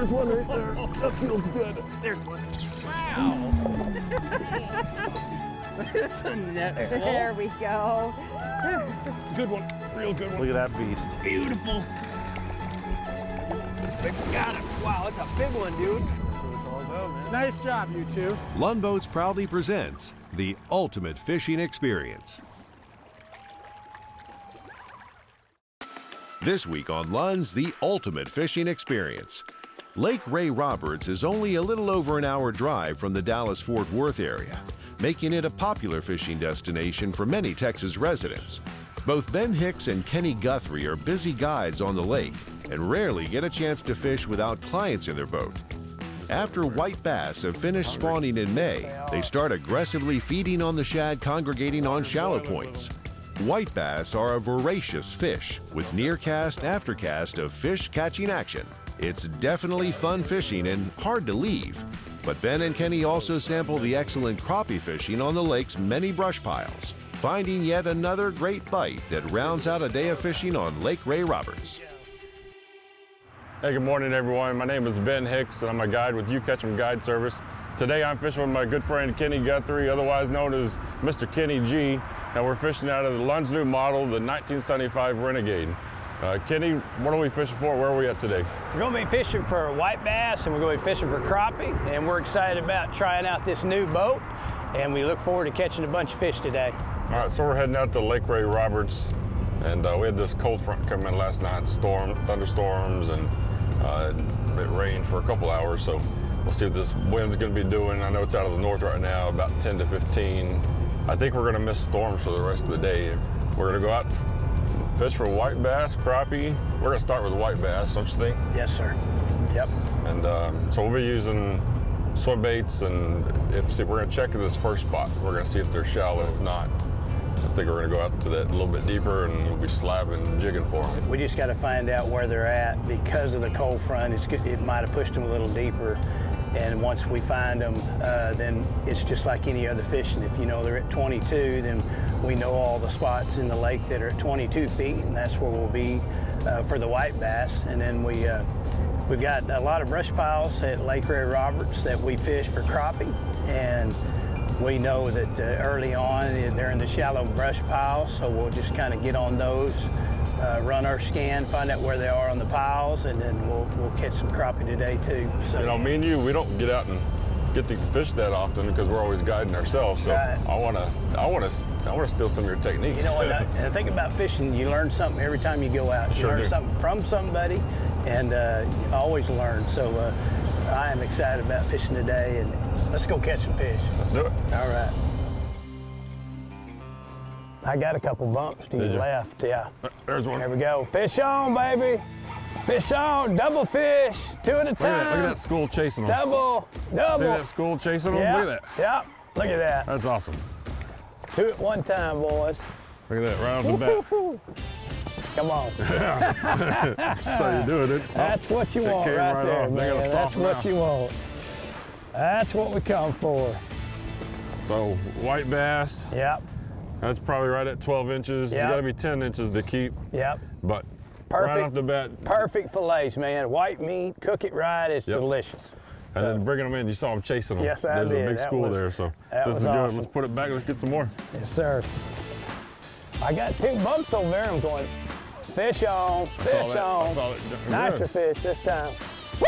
there's one right there. That feels good. There's one. Wow. It's a net full. There we go. Good one. Real good one. Look at that beast. Beautiful. We got it. Wow, it's a big one, dude. That's what it's all about, man. Nice job, you two. Lund Boats proudly presents the ultimate fishing experience. This week on Lund's The Ultimate Fishing Experience. Lake Ray Roberts is only a little over an hour drive from the Dallas-Fort Worth area, making it a popular fishing destination for many Texas residents. Both Ben Hicks and Kenny Guthrie are busy guides on the lake and rarely get a chance to fish without clients in their boat. After white bass have finished spawning in May, they start aggressively feeding on the shad congregating on shallow points. White bass are a voracious fish with near cast after cast of fish catching action. It's definitely fun fishing and hard to leave. But Ben and Kenny also sample the excellent crappie fishing on the lake's many brush piles, finding yet another great bite that rounds out a day of fishing on Lake Ray Roberts. Hey, good morning, everyone. My name is Ben Hicks, and I'm a guide with You Catch 'em Guide Service. Today, I'm fishing with my good friend Kenny Guthrie, otherwise known as Mr. Kenny G. And we're fishing out of the Lund's new model, the 1975 Renegade. Kenny, what are we fishing for? Where are we at today? We're going to be fishing for white bass, and we're going to be fishing for crappie, and we're excited about trying out this new boat, and we look forward to catching a bunch of fish today. All right, so we're heading out to Lake Ray Roberts, and we had this cold front come in last night, thunderstorms, and it rained for a couple hours, so we'll see what this wind's going to be doing. I know it's out of the north right now, about 10 to 15. I think we're going to miss storms for the rest of the day. We're going to go out, fish for white bass, crappie. We're going to start with white bass, don't you think? Yes, sir. Yep. And so we'll be using swim baits, and we're going to check this first spot. We're going to see if they're shallow. If not, I think we're going to go out to that a little bit deeper, and we'll be slabbing and jigging for them. We just got to find out where they're at. Because of the cold front, it might have pushed them a little deeper. And once we find them, then it's just like any other fishing. If you know they're at 22, then we know all the spots in the lake that are at 22 feet, and that's where we'll be for the white bass. And then we've got a lot of brush piles at Lake Ray Roberts that we fish for crappie, and we know that early on they're in the shallow brush piles, so we'll just kind of get on those, run our scan, find out where they are on the piles, and then we'll catch some crappie today too. So, you know, me and you, we don't get out and get to fish that often because we're always guiding ourselves. So right. I want to steal some of your techniques. You know what? And the thing about fishing, you learn something every time you go out. You learn something from somebody, and you always learn. So I am excited about fishing today, and let's go catch some fish. Let's do it. All right. I got a couple bumps to your left, yeah. There's one. There we go. Fish on, baby. Fish on, double fish, 2 at a time. Look at that school chasing them. Double. See that school chasing them? Yep. Look at that. Yep, look at that. That's awesome. 2 at one time, boys. Look at that, right off the bat. Come on. That's how you do it. That's what you want right there, man. That's what you want. That's what we come for. So, white bass. Yep. That's probably right at 12 inches. Yep. You gotta be 10 inches to keep. Yep. But perfect, right off the bat. Perfect fillets, man. White meat, cook it right, it's delicious. And then bringing them in, you saw them chasing them. Yes, I did. There's a big school there, so this is good. Awesome. Let's put it back, let's get some more. Yes, sir. I got 2 bumps over there. I'm going, fish on, fish on. Nicer fish this time. Woo!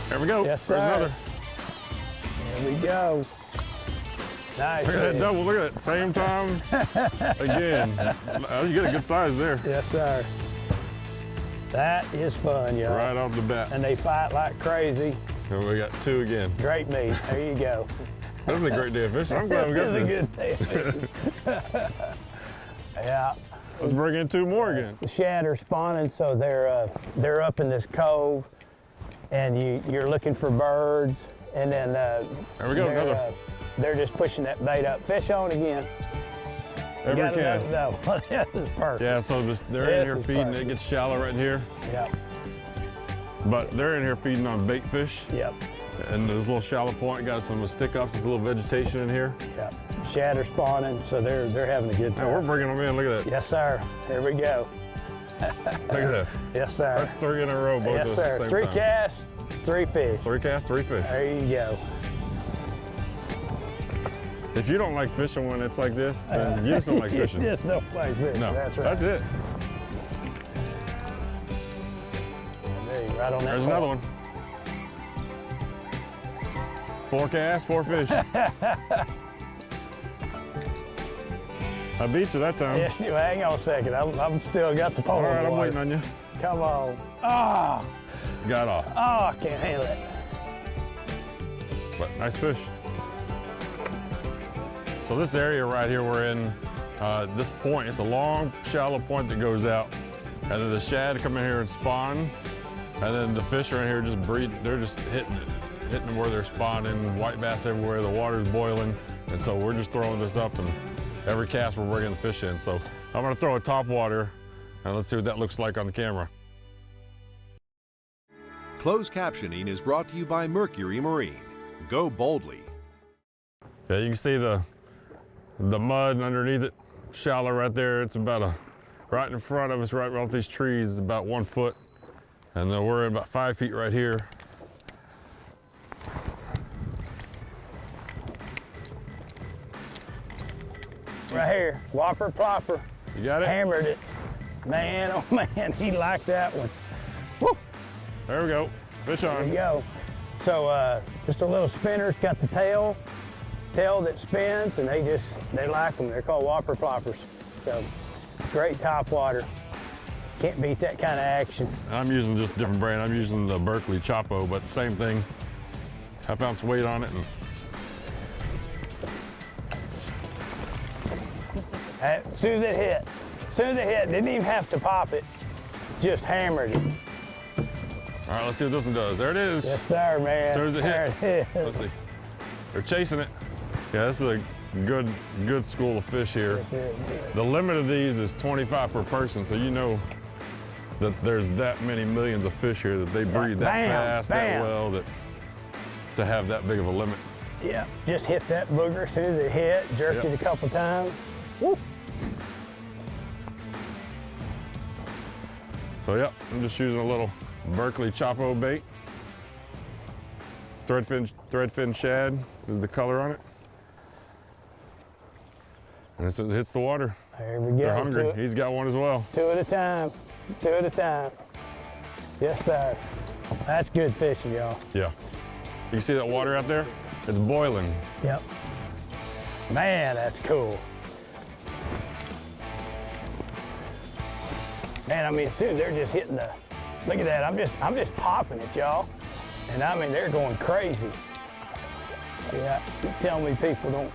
There we go. Yes, sir. There's another. There we go. Nice. Look at that double, look at that, same time. Again, you get a good size there. Yes, sir. That is fun, y'all. Right off the bat. And they fight like crazy. And we got 2 again. Great meat, there you go. This is a great day of fishing. I'm glad we got this. This is a good day of fishing. Yeah. Let's bring in 2 more again. The shad are spawning, so they're up in this cove, and you're looking for birds, and then there we go, another. They're just pushing that bait up. Fish on again. Every cast. No, this is perfect. Yeah, so they're in here feeding. Perfect. It gets shallow right here. Yep. But they're in here feeding on bait fish. Yep. And this little shallow point got some stick-ups. There's a little vegetation in here. Yep. Shad are spawning, so they're having a good time. Yeah, we're bringing them in. Look at that. Yes, sir. Here we go. at that. Yes, sir. That's 3 in a row, both Yes, at the sir. same 3 time. casts, 3 fish. 3 casts, 3 fish. There you go. If you don't like fishing when it's like this, then you just don't like fishing. You just don't like fishing. No, That's right. that's it. There you go, right on that. There's another one. 4 casts, 4 fish. I beat you that time. Yes, you. Hang on a second. I'm still got the pole. All right, in the I'm water. waiting on you. Come on. Ah, Got off. oh, I can't handle it. But nice fish. So this area right here we're in, this point, it's a long, shallow point that goes out. And then the shad come in here and spawn. And then the fish are in here just breed. They're just hitting them where they're spawning. White bass everywhere, the water's boiling. And so we're just throwing this up, and every cast we're bringing the fish in. So I'm gonna throw a top water, and let's see what that looks like on the camera. Closed captioning is brought to you by Mercury Marine. Go boldly. Yeah, you can see the mud underneath it, shallow right there. It's about right in front of us, right off these trees, is about 1 foot. And then we're at about 5 feet right here. Right here, whopper plopper. You got it? Hammered it. Man, oh man, he liked that one. Woo! There we go. Fish There you on. go. So just a little spinner. It's got the tail that spins, and they like them. They're called whopper ploppers. So great top water. Can't beat that kind of action. I'm using just a different brand. I'm using the Berkeley Chapo, but same thing. 1/2 ounce weight on it. And As soon as it hit, didn't even have to pop it, just hammered it. all right, let's see what this one does. There it is. Yes, sir, man. As soon as it There hit. it is. Let's see. They're chasing it. Yeah, this is a good school of fish here. That's it. The limit of these is 25 per person, so you know that there's that many millions of fish here that they breed that Bam, fast, that bam. well, that to have that big of a limit. Yeah, just hit that booger as soon as it hit, jerked Yep. it a couple times. Woo. So yep, I'm just using a little Berkeley Chapo bait. Threadfin shad is the color on it. And as soon as it hits the water, There we go. they're hungry. He's got one as well. 2 at a time. 2 at a time. Yes, sir. That's good fishing, y'all. Yeah. You can see that water out there? It's boiling. Yep. Man, that's cool. Man, I mean, soon they're just hitting the. Look at that. I'm just popping it, y'all. And I mean, they're going crazy. Yeah. You tell me people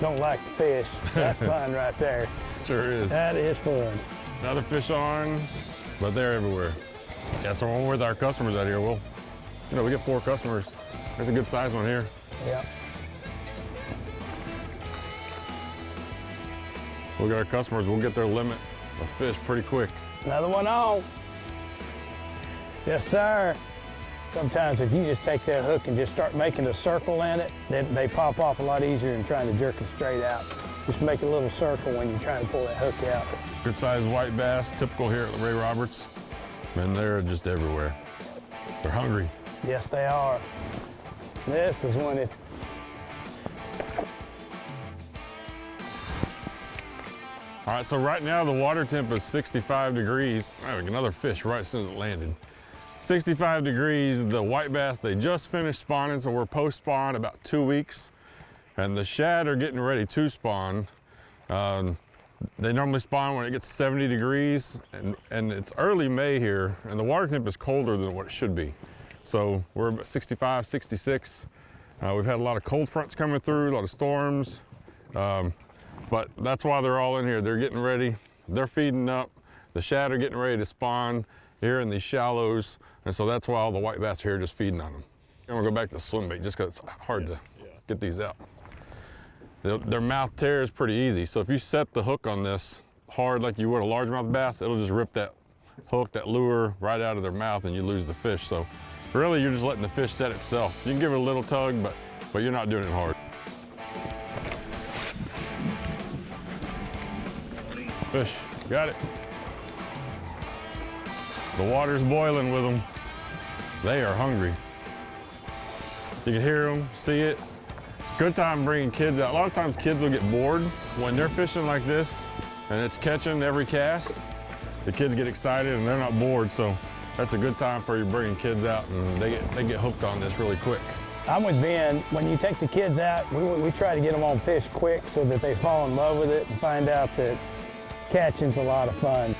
don't like to fish. That's fun right there. Sure is. That is fun. Another fish on, but they're everywhere. Yeah, so when we're with our customers out here, we get 4 customers. There's a good size one here. Yeah. We'll get our customers, we'll get their limit of fish pretty quick. Another one on. Yes, sir. Sometimes if you just take that hook and just start making a circle in it, then they pop off a lot easier than trying to jerk it straight out. Just make a little circle when you're trying to pull that hook out. Good sized white bass, typical here at Ray Roberts. And they're just everywhere. They're hungry. Yes, they are. This is when it. All right, so right now the water temp is 65 degrees. I have another fish right as soon as it landed. 65 degrees, the white bass, they just finished spawning, so we're post-spawn about 2 weeks. And the shad are getting ready to spawn. They normally spawn when it gets 70 degrees, and it's early May here, and the water temp is colder than what it should be. So we're about 65, 66. We've had a lot of cold fronts coming through, a lot of storms. But that's why they're all in here. They're getting ready, they're feeding up. The shad are getting ready to spawn here in these shallows. And so that's why all the white bass are here just feeding on them. I'm gonna go back to the swim bait just because it's hard to get these out. Their mouth tear is pretty easy. So if you set the hook on this hard like you would a largemouth bass, it'll just rip that hook, that lure right out of their mouth and you lose the fish. So really you're just letting the fish set itself. You can give it a little tug, but you're not doing it hard. Fish, got it. The water's boiling with them. They are hungry. You can hear them, see it. Good time bringing kids out. A lot of times kids will get bored when they're fishing like this and it's catching every cast. The kids get excited and they're not bored, so that's a good time for you bringing kids out, and they get hooked on this really quick. I'm with Ben. When you take the kids out, we try to get them on fish quick so that they fall in love with it and find out that catching's a lot of fun.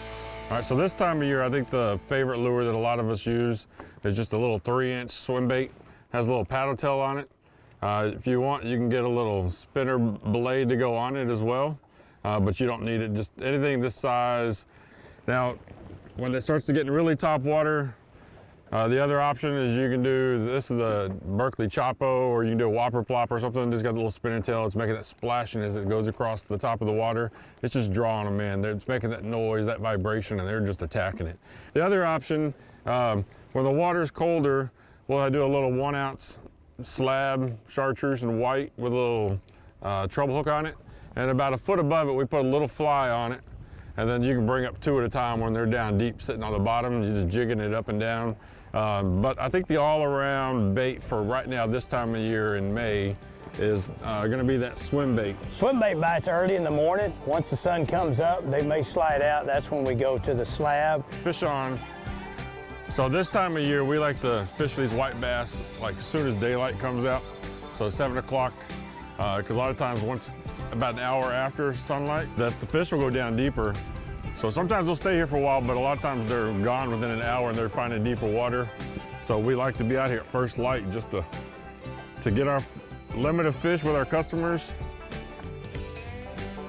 All right, so this time of year, I think the favorite lure that a lot of us use is just a little 3-inch swim bait. Has a little paddle tail on it. If you want, you can get a little spinner blade to go on it as well, but you don't need it. Just anything this size. Now, when it starts to get in really top water, the other option is you can do, this is a Berkeley Chopo, or you can do a Whopper Plop or something. It's got a little spinning tail. It's making that splashing as it goes across the top of the water. It's just drawing them in. It's making that noise, that vibration, and they're just attacking it. The other option, when the water's colder, we'll do a little 1-ounce slab chartreuse and white with a little treble hook on it. And about a foot above it, we put a little fly on it. And then you can bring up 2 at a time when they're down deep, sitting on the bottom. You're just jigging it up and down. But I think the all-around bait for right now, this time of year in May, is gonna be that swim bait. Swim bait bites early in the morning. Once the sun comes up, they may slide out. That's when we go to the slab. Fish on. So this time of year, we like to fish these white bass like as soon as daylight comes out. So 7 o'clock, because a lot of times once about an hour after sunlight, that the fish will go down deeper. So sometimes they'll stay here for a while, but a lot of times they're gone within an hour and they're finding deeper water. So we like to be out here at first light just to get our limit of fish with our customers.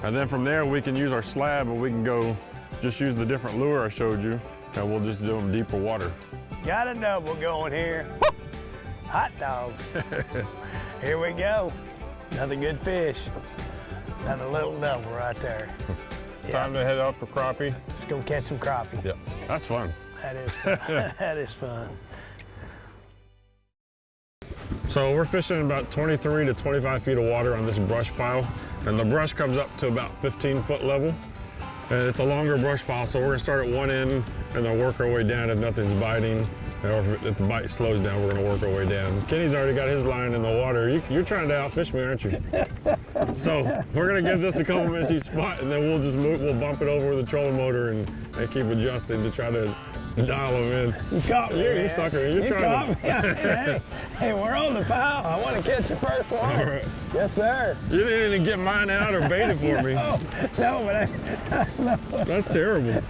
And then from there, we can use our slab and we can go just use the different lure I showed you, and we'll just do them deeper water. Got a double going here. Hot dog. Here we go. Another good fish. Another little double right there. Time to head out for crappie. Let's go catch some crappie. Yep, that's fun. That is fun. That is fun. So we're fishing about 23 to 25 feet of water on this brush pile, and the brush comes up to about 15-foot level. And it's a longer brush pile, so we're gonna start at one end and then work our way down if nothing's biting. Or if the bite slows down, we're gonna work our way down. Kenny's already got his line in the water. You're trying to outfish me, aren't you? So we're gonna give this a couple minutes each spot, and then we'll just move, we'll bump it over with the trolling motor and keep adjusting to try to dial them in. You caught me, You sucker, you're you trying caught me. Hey, we're on the pile. I want to catch the first one. All right. Yes, sir. You didn't even get mine out or bait it for me. No, but That's terrible.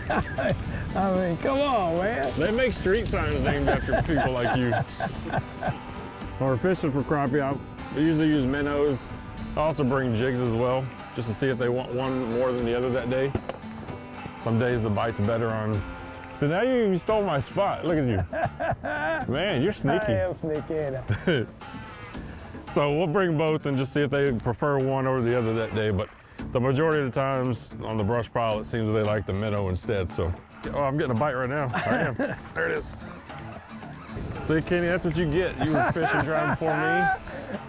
I mean, come on, man. They make street signs named after people like you. When we're fishing for crappie, I usually use minnows. I also bring jigs as well, just to see if they want one more than the other that day. Some days the bite's better on. So now you stole my spot. Look at you. Man, you're sneaky. I am sneaky. So we'll bring both and just see if they prefer one over the other that day. But the majority of the times on the brush pile, it seems they like the minnow instead. So, oh, I'm getting a bite right now. I am. There it is. See, Kenny, that's what you get. You were fishing trying before me.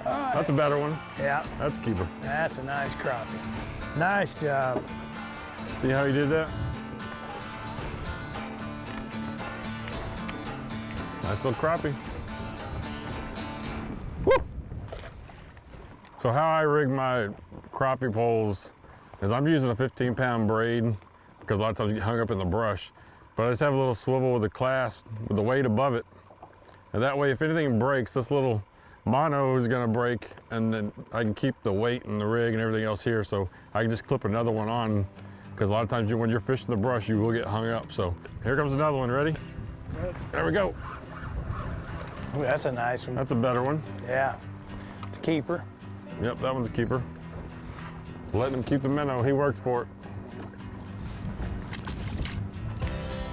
That's a better one. Yeah. That's a keeper. That's a nice crappie. Nice job. See how you did that? Nice little crappie. Woo! So how I rig my crappie poles is I'm using a 15-pound braid because a lot of times you get hung up in the brush. But I just have a little swivel with a clasp with the weight above it. And that way, if anything breaks, this little mono is gonna break, and then I can keep the weight and the rig and everything else here, so I can just clip another one on, because a lot of times when you're fishing the brush, you will get hung up. So here comes another one, ready? There we go. Ooh, that's a nice one. That's a better one. Yeah, it's a keeper. Yep, that one's a keeper. Letting him keep the minnow, he worked for it.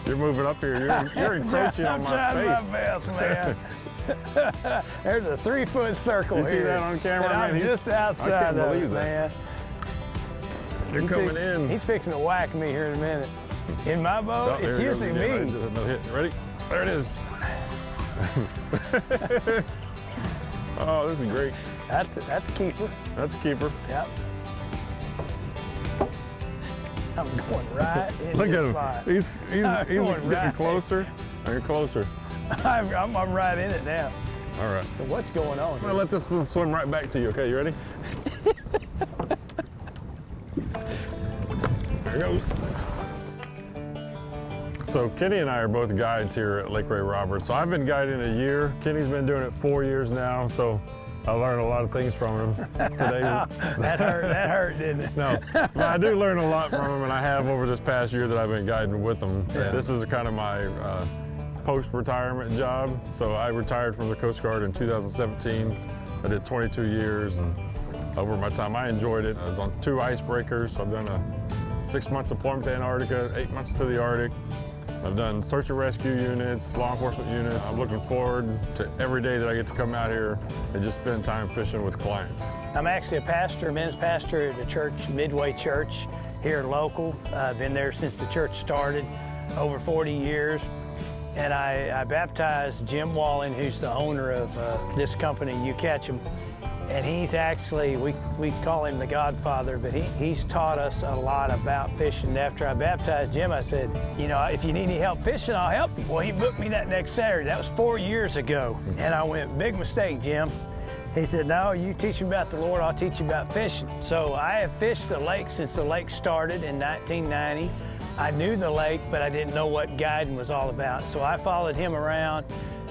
You're moving up here, you're encroaching on my space. I'm trying my best, man. There's a 3-foot circle here. You see that on camera, man? I'm just outside I can't of believe it, that. man. You're coming in. He's fixing to whack me here in a minute. In my boat, it's usually me. Another hit. Ready? There it is. Oh, this is great. That's a keeper. That's a keeper. Yep. I'm going right in Look at him. spot. He's going getting right. closer. You're closer. I'm right in it now. All right. So what's going on? I'm gonna let this swim right back to you, okay? You ready? There it goes. So Kenny and I are both guides here at Lake Ray Roberts. So I've been guiding a year. Kenny's been doing it 4 years now. So I learned a lot of things from him today. That hurt, didn't it? No, but I do learn a lot from him, and I have over this past year that I've been guiding with him. Yeah. This is kind of my post-retirement job. So I retired from the Coast Guard in 2017. I did 22 years, and over my time, I enjoyed it. I was on 2 icebreakers. So I've done a 6-month deployment to Antarctica, 8 months to the Arctic. I've done search and rescue units, law enforcement units. I'm looking forward to every day that I get to come out here and just spend time fishing with clients. I'm actually a pastor, men's pastor at a church, Midway Church, here local. I've been there since the church started, over 40 years. And I baptized Jim Wallen, who's the owner of this company, You Catch 'Em. And he's actually, we call him the Godfather, but he's taught us a lot about fishing. After I baptized Jim, I said, you know, if you need any help fishing, I'll help you. Well, he booked me that next Saturday. That was 4 years ago. And I went, big mistake, Jim. He said, no, you teach me about the Lord, I'll teach you about fishing. So I have fished the lake since the lake started in 1990. I knew the lake, but I didn't know what guiding was all about. So I followed him around,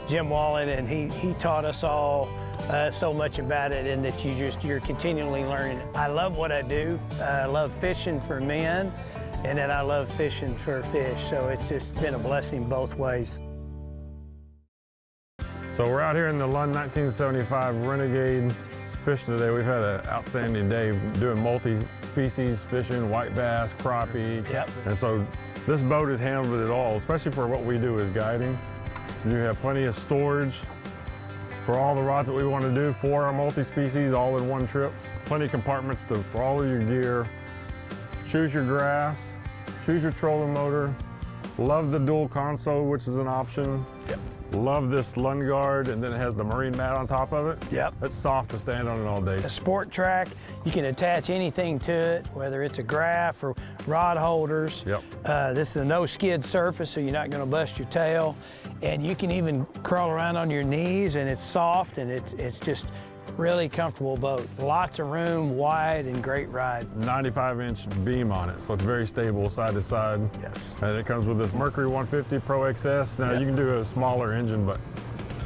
Jim Wallen, and he taught us all so much about it, and that you're continually learning. I love what I do. I love fishing for men, and then I love fishing for fish. So it's just been a blessing both ways. So we're out here in the Lund 1975 Renegade fishing today. We've had an outstanding day doing multi-species fishing, white bass, crappie. Yep. And so this boat has handled it all, especially for what we do as guiding. You have plenty of storage for all the rods that we want to do for our multi-species all in one trip. Plenty of compartments for all of your gear. Choose your graphs, choose your trolling motor. Love the dual console, which is an option. Yep. Love this Lund guard, and then it has the marine mat on top of it. Yep. It's soft to stand on it all day. A sport track, you can attach anything to it, whether it's a graph or rod holders. Yep. This is a no skid surface, so you're not gonna bust your tail. And you can even crawl around on your knees, and it's soft, and it's just really comfortable boat. Lots of room, wide, and great ride. 95-inch beam on it, so it's very stable side to side. Yes. And it comes with this Mercury 150 Pro XS. Now Yep. you can do a smaller engine, but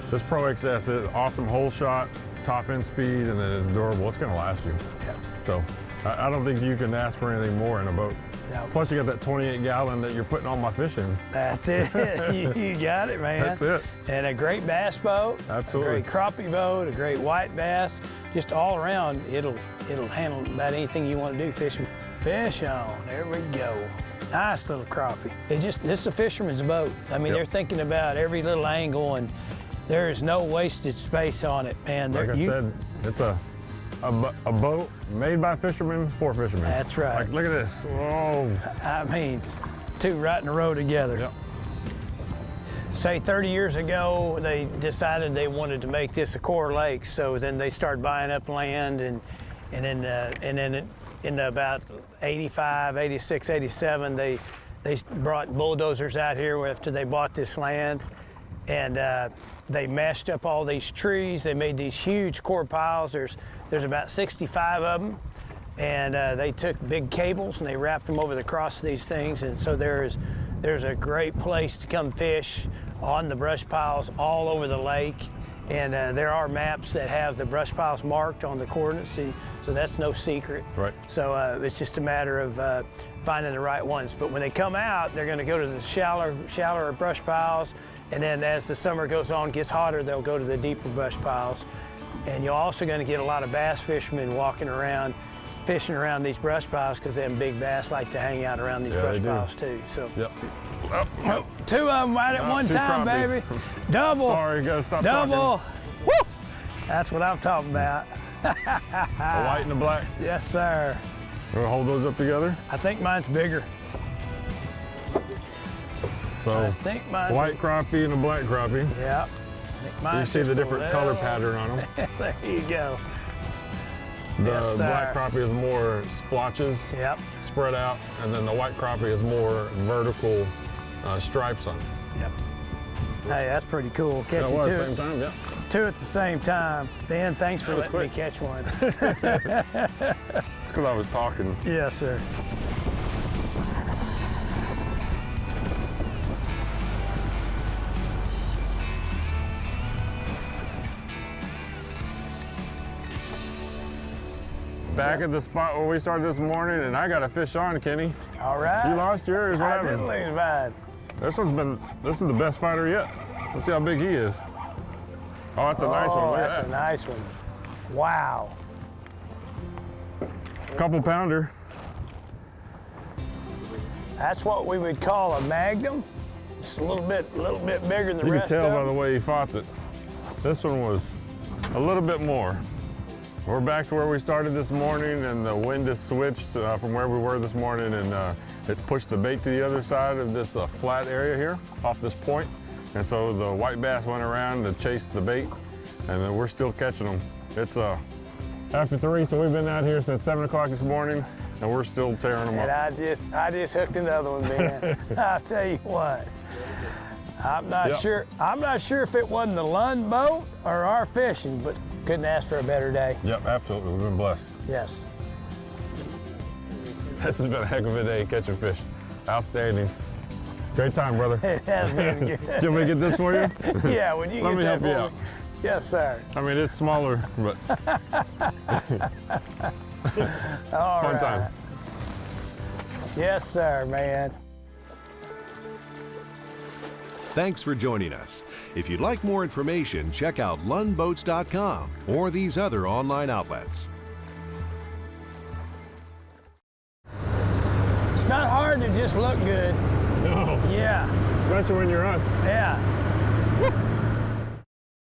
this Pro XS is awesome hole shot, top end speed, and then it's durable. It's gonna last you. Yep. So I don't think you can ask for anything more in a boat. No. Plus you got that 28-gallon that you're putting on my fishing. That's it. you got it, man. That's it. And a great bass boat. Absolutely. A great crappie boat, a great white bass. Just all around, it'll handle about anything you want to do fishing. Fish on, there we go. Nice little crappie. This is a fisherman's boat. I mean, Yep. They're thinking about every little angle, and there is no wasted space on it, man. Like I said, it's a boat made by fishermen for fishermen. That's right. Like, look at this. Oh. I mean, 2 right in a row together. Yep. Say 30 years ago, they decided they wanted to make this a core lake, so then they started buying up land, and then in about 85, 86, 87, they brought bulldozers out here after they bought this land, and they mashed up all these trees. They made these huge core piles. There's about 65 of them, and they took big cables and they wrapped them over the cross of these things, and so there's a great place to come fish on the brush piles all over the lake. And there are maps that have the brush piles marked on the coordinates, so that's no secret. Right. So it's just a matter of finding the right ones. But when they come out, they're going to go to the shallower brush piles, and then as the summer goes on, gets hotter, they'll go to the deeper brush piles. And you're also going to get a lot of bass fishermen walking around, fishing around these brush piles, because them big bass like to hang out around these brush piles too. So. Yep. Oh, 2 of them right at one 2 time, crappie. baby. Double. Sorry, gotta stop Double. talking. Woo! That's what I'm talking about. The white and the black. Yes, sir. We'll hold those up together. I think mine's bigger. So I think mine's white crappie and a black crappie. Yeah. I think You mine's see the just a different color little- pattern on them. There you go. The Yes, sir. black crappie is more splotches Yep. spread out, and then the white crappie is more vertical stripes on it. Yep. Hey, that's pretty cool. Catching At two, the same time, yeah. two at the same time. Ben, thanks for letting me quick. catch one. It's because I was talking. Yes, sir. Back at the spot where we started this morning, and I got a fish on, Kenny. All right. You lost yours. What I happened? did lose mine. This is the best fighter yet. Let's see how big he is. Oh, that's a nice one. Oh, Look at that's that. a nice one. Wow. Couple pounder. That's what we would call a magnum. It's a little bit bigger than the You can rest tell of by them. the way he fought that this one was a little bit more. We're back to where we started this morning, and the wind has switched from where we were this morning, and it's pushed the bait to the other side of this flat area here, off this point. And so the white bass went around to chase the bait, and then we're still catching them. It's after 3, so we've been out here since 7 o'clock this morning, and we're still tearing them And up. I just hooked another one, man. I'll tell you what. I'm not Yep. sure. I'm not sure if it wasn't the Lund boat or our fishing, but couldn't ask for a better day. Yep, absolutely. We've been blessed. Yes. This has been a heck of a day catching fish. Outstanding. Great time, brother. It has been good. Do you want me to get this for you? Yeah, when you Let get me that help you for out. me. Yes, sir. I mean, it's smaller, but All fun right. time. Yes, sir, man. Thanks for joining us. If you'd like more information, check out lundboats.com or these other online outlets. It's not hard to just look good. No, Yeah, especially when you're us. yeah.